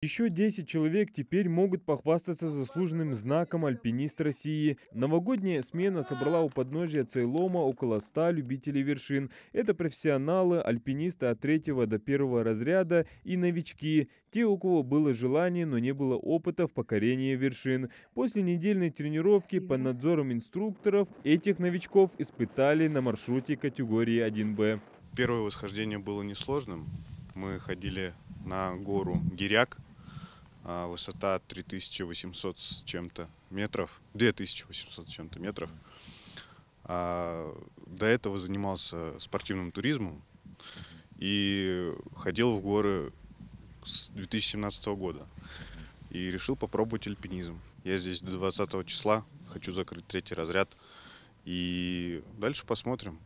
Еще 10 человек теперь могут похвастаться заслуженным знаком «Альпинист России». Новогодняя смена собрала у подножия Цейлома около 100 любителей вершин. Это профессионалы, альпинисты от третьего до первого разряда и новички. Те, у кого было желание, но не было опыта в покорении вершин. После недельной тренировки под надзором инструкторов этих новичков испытали на маршруте категории 1Б. Первое восхождение было несложным. Мы ходили на гору Гиряк, высота 3800 с чем-то метров, 2800 с чем-то метров. До этого занимался спортивным туризмом и ходил в горы с 2017 года. И решил попробовать альпинизм. Я здесь до 20 числа, хочу закрыть третий разряд. И дальше посмотрим.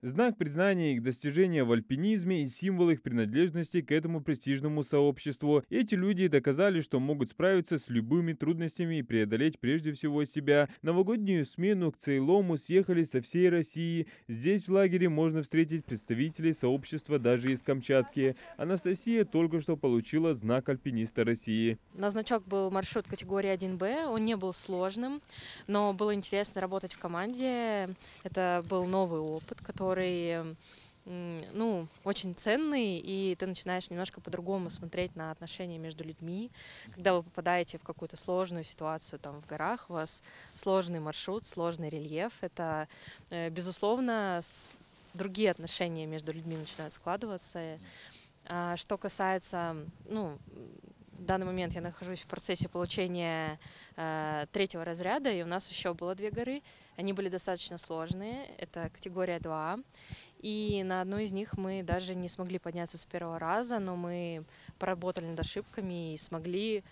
Знак признания их достижения в альпинизме и символ их принадлежности к этому престижному сообществу. Эти люди доказали, что могут справиться с любыми трудностями и преодолеть прежде всего себя. Новогоднюю смену к Цейлому съехали со всей России. Здесь в лагере можно встретить представителей сообщества даже из Камчатки. Анастасия только что получила знак альпиниста России. На значок был маршрут категории 1Б, он не был сложным, но было интересно работать в команде. Это был новый опыт, который очень ценный, и ты начинаешь немножко по-другому смотреть на отношения между людьми. Когда вы попадаете в какую-то сложную ситуацию там в горах, у вас сложный маршрут, сложный рельеф, это, безусловно, другие отношения между людьми начинают складываться. А что касается, в данный момент я нахожусь в процессе получения третьего разряда, и у нас еще было 2 горы. Они были достаточно сложные. Это категория 2А. И на одну из них мы даже не смогли подняться с первого раза, но мы поработали над ошибками и смогли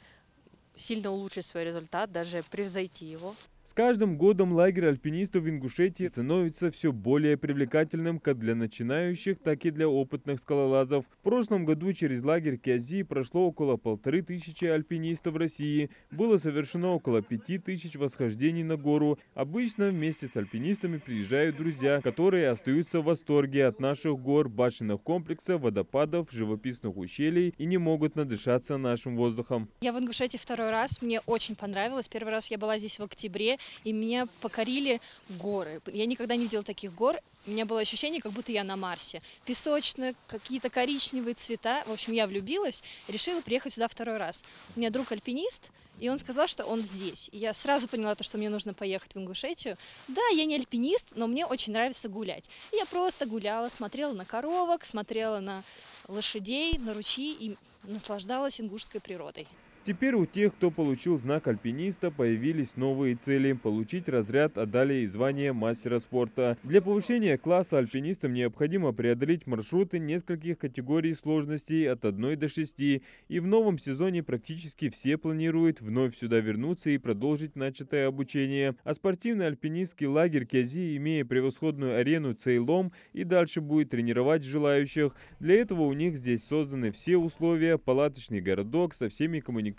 сильно улучшить свой результат, даже превзойти его. С каждым годом лагерь альпинистов в Ингушетии становится все более привлекательным как для начинающих, так и для опытных скалолазов. В прошлом году через лагерь Кязи прошло около 1500 альпинистов России. Было совершено около 5000 восхождений на гору. Обычно вместе с альпинистами приезжают друзья, которые остаются в восторге от наших гор, башенных комплексов, водопадов, живописных ущелий и не могут надышаться нашим воздухом. Я в Ингушетии 2-й раз, мне очень понравилось. Первый раз я была здесь в октябре, и меня покорили горы. Я никогда не видела таких гор. У меня было ощущение, как будто я на Марсе. Песочные, какие-то коричневые цвета. В общем, я влюбилась, решила приехать сюда 2-й раз. У меня друг альпинист, и он сказал, что он здесь. И я сразу поняла, что мне нужно поехать в Ингушетию. Да, я не альпинист, но мне очень нравится гулять. И я просто гуляла, смотрела на коровок, смотрела на лошадей, на ручьи и наслаждалась ингушской природой. Теперь у тех, кто получил знак альпиниста, появились новые цели – получить разряд, а далее и звание мастера спорта. Для повышения класса альпинистам необходимо преодолеть маршруты нескольких категорий сложностей от 1 до 6. И в новом сезоне практически все планируют вновь сюда вернуться и продолжить начатое обучение. А спортивный альпинистский лагерь Кязи, имея превосходную арену Цейлом, и дальше будет тренировать желающих. Для этого у них здесь созданы все условия – палаточный городок со всеми коммуникациями,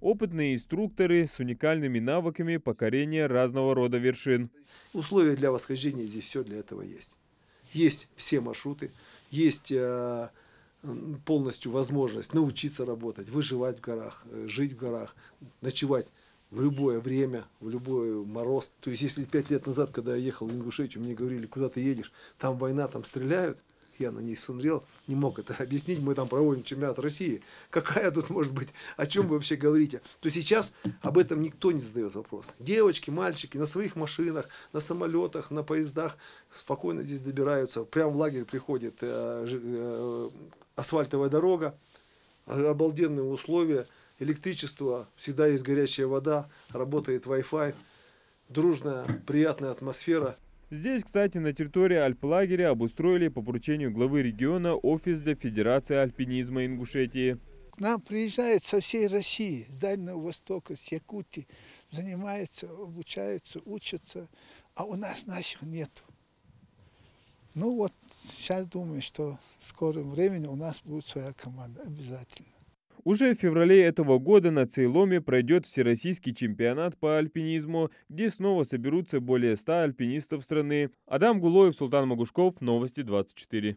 опытные инструкторы с уникальными навыками покорения разного рода вершин. Условия для восхождения здесь все для этого есть. Есть все маршруты, есть полностью возможность научиться работать, выживать в горах, жить в горах, ночевать в любое время, в любой мороз. То есть, если 5 лет назад, когда я ехал в Ингушетию, мне говорили, куда ты едешь, там война, там стреляют, я на ней смотрел, не мог это объяснить, мы там проводим чемпионат России. Какая тут может быть, о чем вы вообще говорите? То сейчас об этом никто не задает вопрос. Девочки, мальчики на своих машинах, на самолетах, на поездах спокойно здесь добираются. Прямо в лагерь приходит асфальтовая дорога, обалденные условия, электричество, всегда есть горячая вода, работает Wi-Fi, дружная, приятная атмосфера. Здесь, кстати, на территории альплагеря обустроили по поручению главы региона офис для Федерации альпинизма Ингушетии. К нам приезжают со всей России, с Дальнего Востока, с Якутии, занимаются, обучаются, учатся, а у нас наших нету. Ну вот, сейчас думаю, что в скором времени у нас будет своя команда, обязательно. Уже в феврале этого года на Цейломе пройдет всероссийский чемпионат по альпинизму, где снова соберутся более 100 альпинистов страны. Адам Гулоев, Султан Магушков, Новости 24.